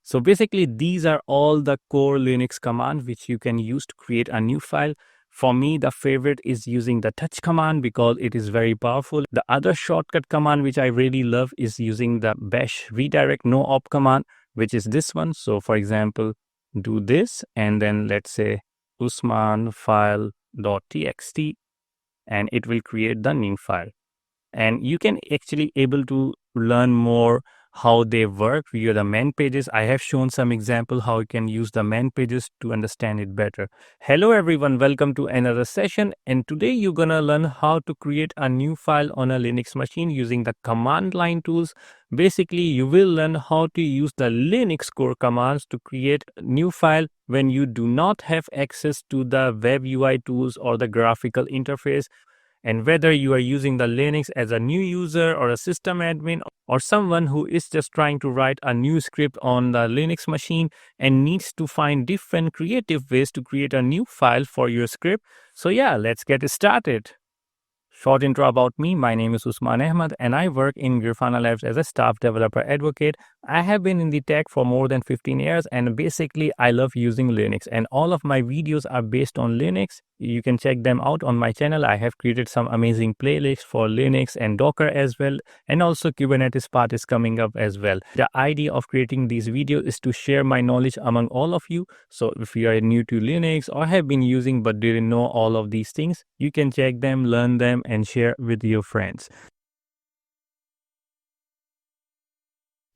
So basically, these are all the core Linux commands which you can use to create a new file. For me, the favorite is using the touch command because it is very powerful. The other shortcut command which I really love is using the bash redirect no op command, which is this one. So for example, do this and then let's say usman file.txt and it will create the new file. And you can actually able to learn more how they work via the man pages. I have shown some example how you can use the man pages to understand it better. Hello everyone, welcome to another session, and today you're gonna learn how to create a new file on a Linux machine using the command line tools. Basically, you will learn how to use the Linux core commands to create a new file when you do not have access to the web UI tools or the graphical interface. And whether you are using the Linux as a new user or a system admin or someone who is just trying to write a new script on the Linux machine and needs to find different creative ways to create a new file for your script. So yeah, let's get started. Short intro about me. My name is Usman Ahmad and I work in Grafana Labs as a staff developer advocate. I have been in the tech for more than 15 years and basically I love using Linux, and all of my videos are based on Linux. You can check them out on my channel. I have created some amazing playlists for Linux and Docker as well, and also Kubernetes part is coming up as well. The idea of creating these videos is to share my knowledge among all of you. So if you are new to Linux or have been using but didn't know all of these things, you can check them, learn them and share with your friends.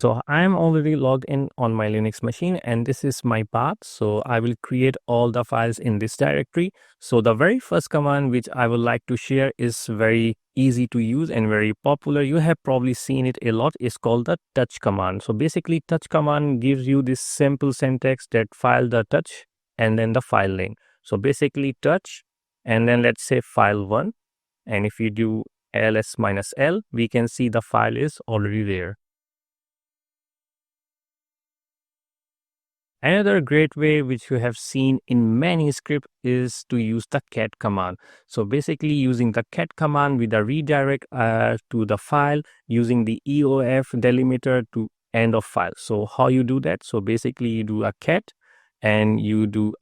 So I am already logged in on my Linux machine and this is my path. So I will create all the files in this directory. So the very first command which I would like to share is very easy to use and very popular. You have probably seen it a lot. It's called the touch command. So basically touch command gives you this simple syntax that file the touch and then the file name. So basically touch and then let's say file1, and if you do ls-l, we can see the file is already there. Another great way which you have seen in many scripts is to use the cat command. So basically using the cat command with a redirect to the file using the EOF delimiter to end of file. So how you do that? So basically you do a cat and you do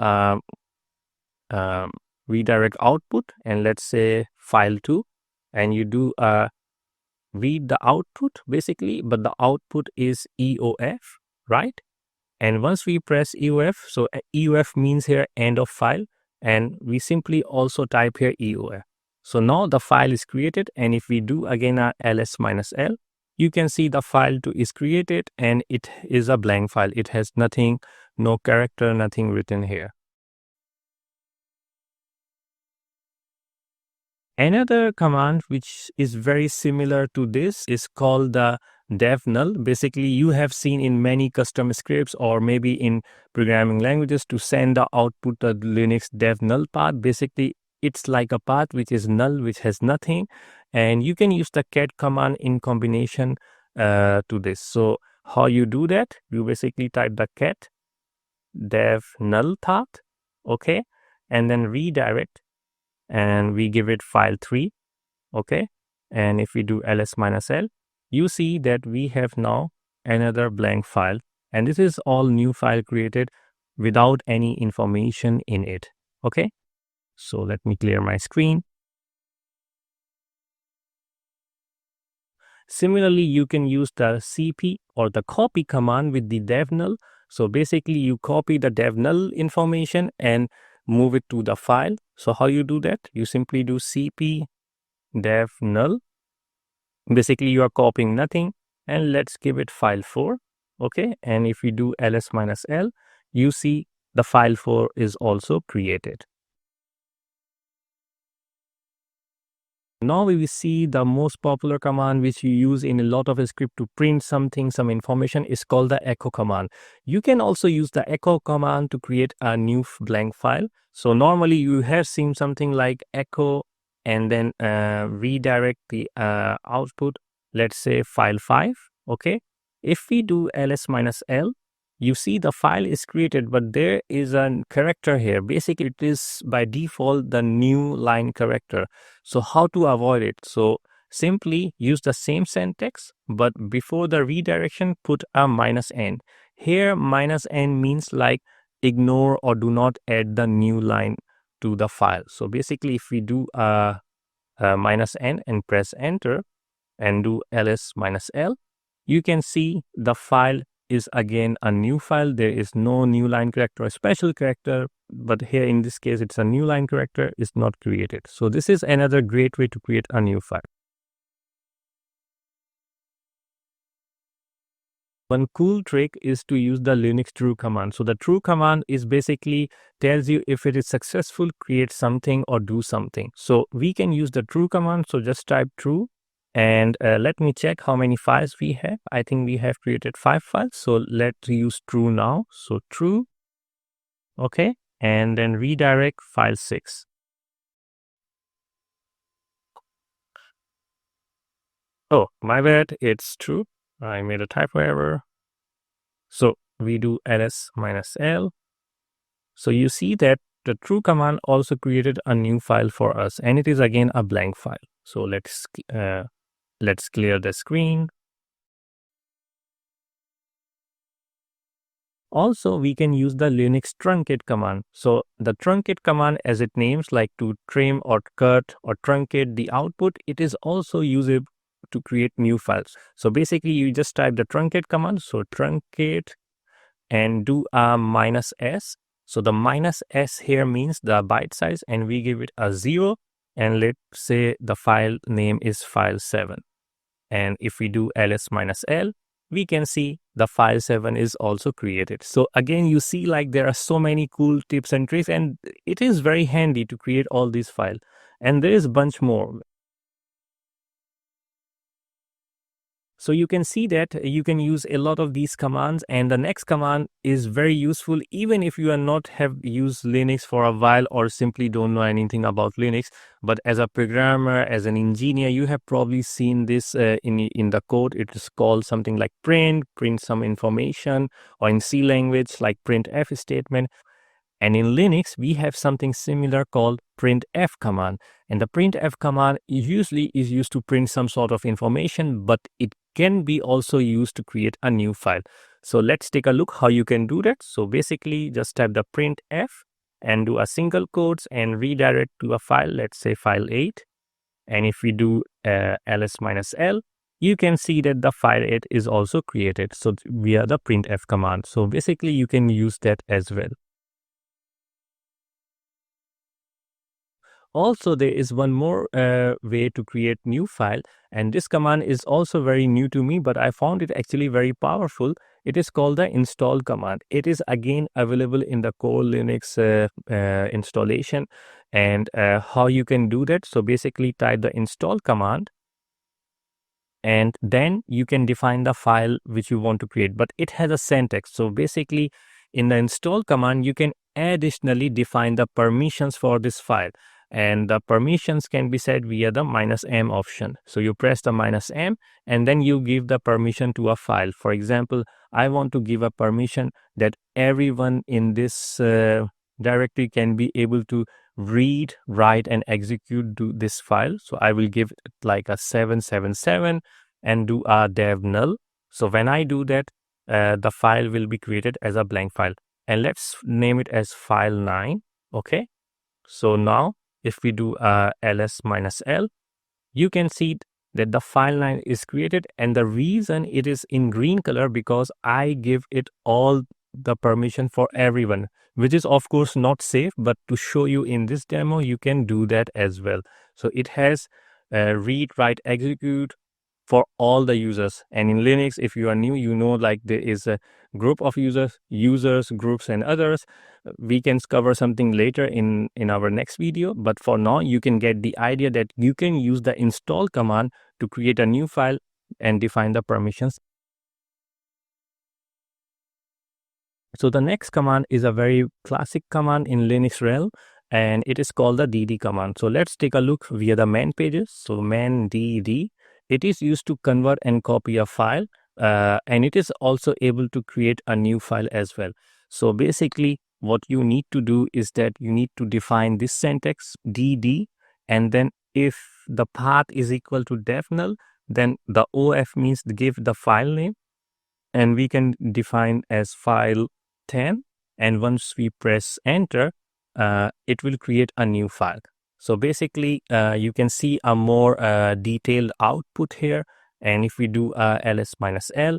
redirect output and let's say file2, and you do read the output basically, but the output is EOF, right? And once we press EOF, so EOF means here end of file, and we simply also type here EOF. So now the file is created, and if we do again a ls-l, you can see the file2 is created and it is a blank file. It has nothing, no character, nothing written here. Another command which is very similar to this is called the dev null. Basically, you have seen in many custom scripts or maybe in programming languages to send the output the Linux dev null path. Basically, it's like a path which is null, which has nothing, and you can use the cat command in combination to this. So how you do that? You basically type the cat dev null path, okay, and then redirect, and we give it file3, okay, and if we do ls-l, you see that we have now another blank file, and this is all new file created without any information in it. Okay, so let me clear my screen. Similarly, you can use the cp or the copy command with the dev null. So basically you copy the dev null information and move it to the file. So how you do that? You simply do cp dev null. Basically you are copying nothing, and let's give it file4, okay, and if we do ls-l, you see the file4 is also created. Now we will see the most popular command which you use in a lot of script to print something, some information, is called the echo command. You can also use the echo command to create a new blank file. So normally you have seen something like echo and then redirect the output, let's say file5, okay. If we do ls-l, you see the file is created, but there is a character here. Basically, it is by default the new line character. So how to avoid it? So simply use the same syntax, but before the redirection, put a -n. Here -n means like ignore or do not add the new line to the file. So basically if we do -n and press enter and do ls -l, you can see the file is again a new file. There is no new line character or special character, but here in this case it's a new line character is not created. So this is another great way to create a new file. One cool trick is to use the Linux true command. So the true command is basically tells you if it is successful, create something or do something. So we can use the true command. So just type true and let me check how many files we have. I think we have created 5 files. So let's use true now. So true, okay, and then redirect file 6. Oh, my bad, it's true. I made a typo error. So we do ls -l. So you see that the true command also created a new file for us, and it is again a blank file. So let's clear the screen. Also, we can use the Linux truncate command. So the truncate command, as it names, like to trim or cut or truncate the output, it is also usable to create new files. So basically, you just type the truncate command. So truncate and do a -s. So the -s here means the byte size, and we give it a 0. And let's say the file name is file 7. And if we do ls -l, we can see the file 7 is also created. So again, you see like there are so many cool tips and tricks, and it is very handy to create all these files. And there is a bunch more. So you can see that you can use a lot of these commands, and the next command is very useful even if you are not have used Linux for a while or simply don't know anything about Linux. But as a programmer, as an engineer, you have probably seen this in the code. It is called something like print some information, or in C language like printf statement. And in Linux, we have something similar called printf command. And the printf command usually is used to print some sort of information, but it can be also used to create a new file. So let's take a look how you can do that. So basically just type the printf and do a single quotes and redirect to a file, let's say file 8. And if we do ls -l, you can see that the file 8 is also created. So via the printf command. So basically you can use that as well. Also, there is one more way to create new file, and this command is also very new to me, but I found it actually very powerful. It is called the install command. It is again available in the core Linux installation, and how you can do that. So basically type the install command, and then you can define the file which you want to create, but it has a syntax. So basically in the install command, you can additionally define the permissions for this file, and the permissions can be set via the -m option. So you press the -m and then you give the permission to a file. For example, I want to give a permission that everyone in this directory can be able to read, write, and execute this file. So I will give it like a 777 and do a dev null. So when I do that, the file will be created as a blank file. And let's name it as file 9. Okay. So now if we do ls -l, you can see that the file 9 is created, and the reason it is in green color because I give it all the permission for everyone, which is of course not safe, but to show you in this demo, you can do that as well. So it has read, write, execute for all the users. And in Linux, if you are new, you know, like there is a group of users, groups, and others. We can cover something later in our next video, but for now you can get the idea that you can use the install command to create a new file and define the permissions. So the next command is a very classic command in Linux realm, and it is called the dd command. So let's take a look via the man pages. So man dd, it is used to convert and copy a file, and it is also able to create a new file as well. So basically what you need to do is that you need to define this syntax dd, and then if the path is equal to dev null, then the of means give the file name, and we can define as file 10, and once we press enter, it will create a new file. So basically, you can see a more detailed output here, and if we do ls-l,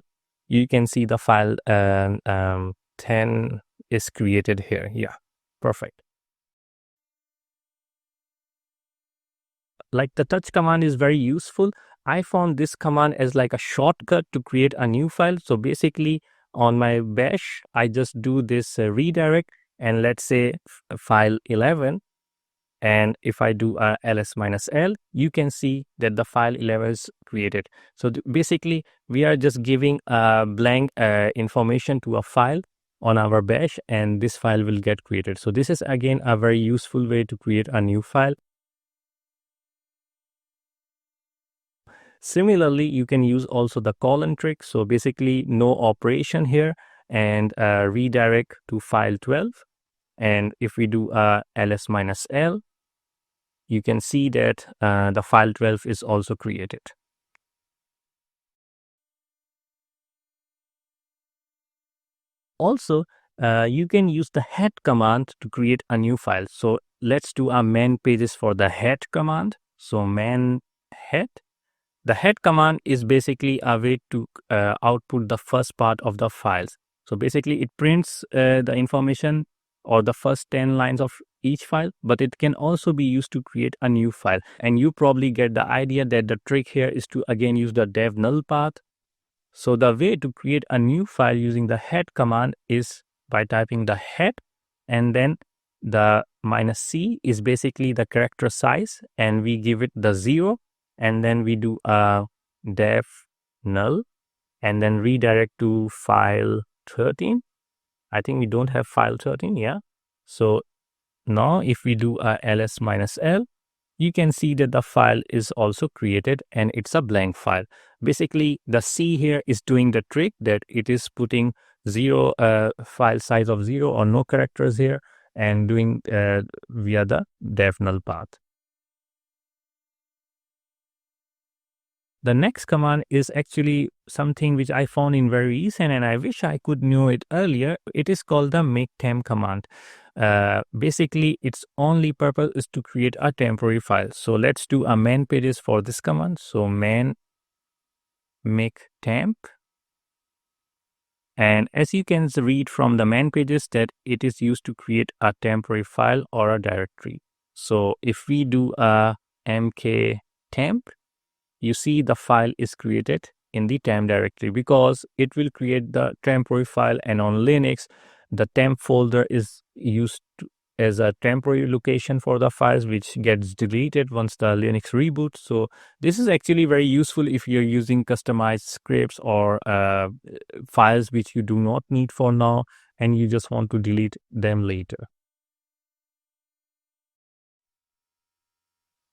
you can see the file 10 is created here. Yeah, perfect. Like the touch command is very useful. I found this command as like a shortcut to create a new file. So basically on my bash, I just do this redirect, and let's say file 11. And if I do ls-l, you can see that the file 11 is created. So basically we are just giving a blank information to a file on our bash, and this file will get created. So this is again a very useful way to create a new file. Similarly, you can use also the colon trick. So basically no operation here, and redirect to file 12. And if we do ls-l, you can see that the file 12 is also created. Also, you can use the head command to create a new file. So let's do a man pages for the head command. So man head. The head command is basically a way to output the first part of the files. So basically it prints the information or the first 10 lines of each file, but it can also be used to create a new file. And you probably get the idea that the trick here is to again use the dev null path. So the way to create a new file using the head command is by typing the head, and then the -c is basically the character size, and we give it the 0, and then we do a dev null, and then redirect to file 13. I think we don't have file 13, yeah. So now if we do a ls-l, you can see that the file is also created and it's a blank file. Basically, the C here is doing the trick that it is putting 0 file size of 0 or no characters here, and doing via the dev null path. The next command is actually something which I found in very recent, and I wish I could know it earlier. It is called the mktemp command. Basically, its only purpose is to create a temporary file. So let's do a man pages for this command. So man mktemp. And as you can read from the man pages that it is used to create a temporary file or a directory. So if we do a mktemp, you see the file is created in the temp directory because it will create the temporary file, and on Linux, the temp folder is used as a temporary location for the files, which gets deleted once the Linux reboots. So this is actually very useful if you're using customized scripts or files which you do not need for now and you just want to delete them later.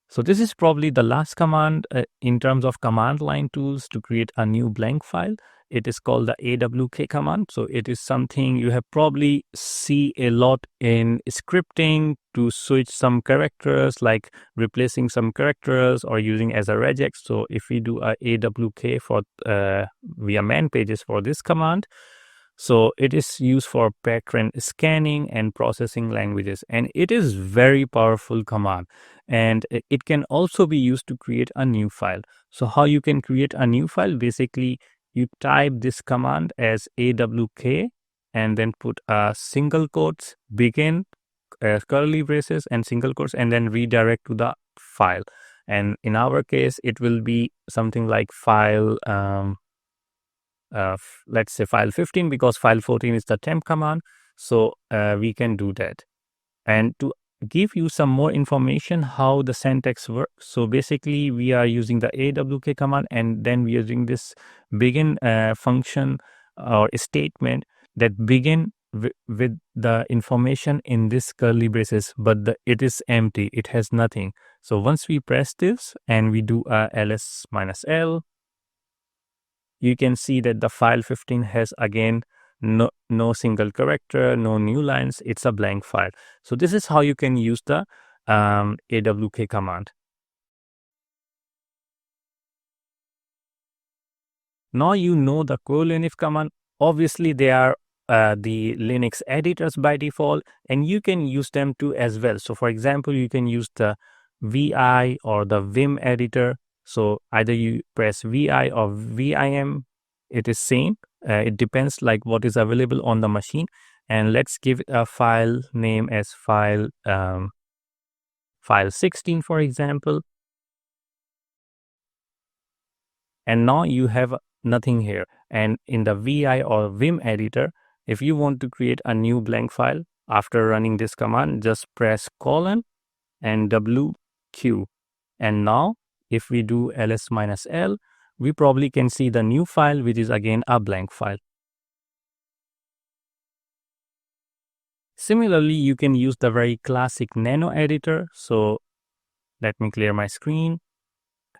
So this is probably the last command in terms of command line tools to create a new blank file. It is called the awk command. So it is something you have probably see a lot in scripting to switch some characters, like replacing some characters or using as a regex. So if we do a awk for via man pages for this command, so it is used for pattern scanning and processing languages, and it is very powerful command, and it can also be used to create a new file. So how you can create a new file? Basically, you type this command as awk and then put a single quotes, begin, curly braces and single quotes, and then redirect to the file. And in our case, it will be something like file let's say file 15, because file 14 is the temp command. So we can do that. And to give you some more information how the syntax works, so basically we are using the awk command, and then we are using this begin function or statement that begin with the information in this curly braces, but it is empty, it has nothing. So once we press this and we do ls-l, you can see that the file 15 has again no single character, no new lines. It's a blank file. So this is how you can use the awk command. Now you know the core Linux command. Obviously, they are the Linux editors by default, and you can use them too as well. So for example, you can use the VI or the Vim editor. So either you press VI or VIM, it is same. It depends like what is available on the machine. And let's give it a file name as file 16, for example. And now you have nothing here. And in the VI or Vim editor, if you want to create a new blank file after running this command, just press colon and WQ. And now if we do ls-l, we probably can see the new file, which is again a blank file. Similarly, you can use the very classic nano editor. So let me clear my screen.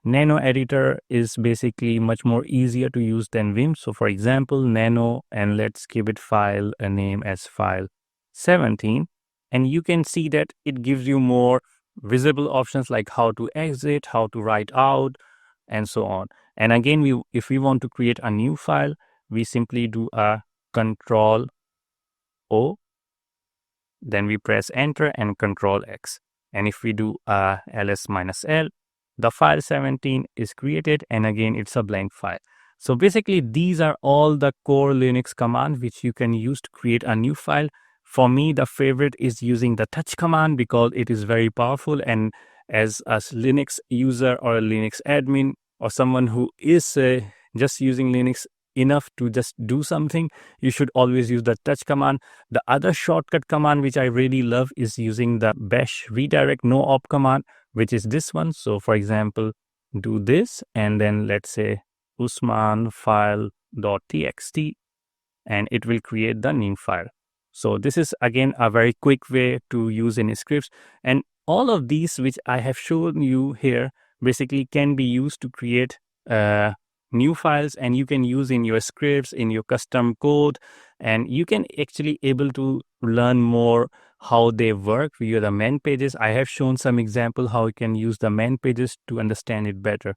Nano editor is basically much more easier to use than Vim. So for example, nano, and let's give it file a name as file 17. And you can see that it gives you more visible options like how to exit, how to write out, and so on. And again, if we want to create a new file, we simply do a Control O, then we press enter and Control X. And if we do ls-l, the file 17 is created, and again it's a blank file. So basically these are all the core Linux commands which you can use to create a new file. For me, the favorite is using the touch command because it is very powerful, and as a Linux user or a Linux admin or someone who is just using Linux enough to just do something, you should always use the touch command. The other shortcut command which I really love is using the bash redirect no op command, which is this one. So for example, do this and then let's say usman file.txt, and it will create the new file. So this is again a very quick way to use any scripts, and all of these which I have shown you here basically can be used to create new files, and you can use in your scripts, in your custom code, and you can actually able to learn more how they work via the man pages. I have shown some example how you can use the man pages to understand it better.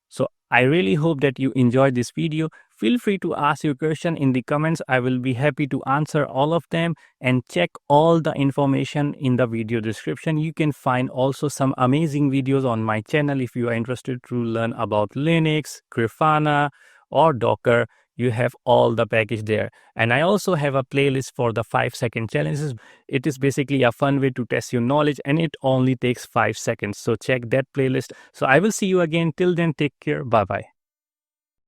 So I really hope that you enjoyed this video. Feel free to ask your question in the comments. I will be happy to answer all of them, and check all the information in the video description. You can find also some amazing videos on my channel if you are interested to learn about Linux, Grafana, or Docker. You have all the package there. And I also have a playlist for the 5-second challenges. It is basically a fun way to test your knowledge, and it only takes 5 seconds. So check that playlist. So I will see you again. Till then, take care. Bye bye.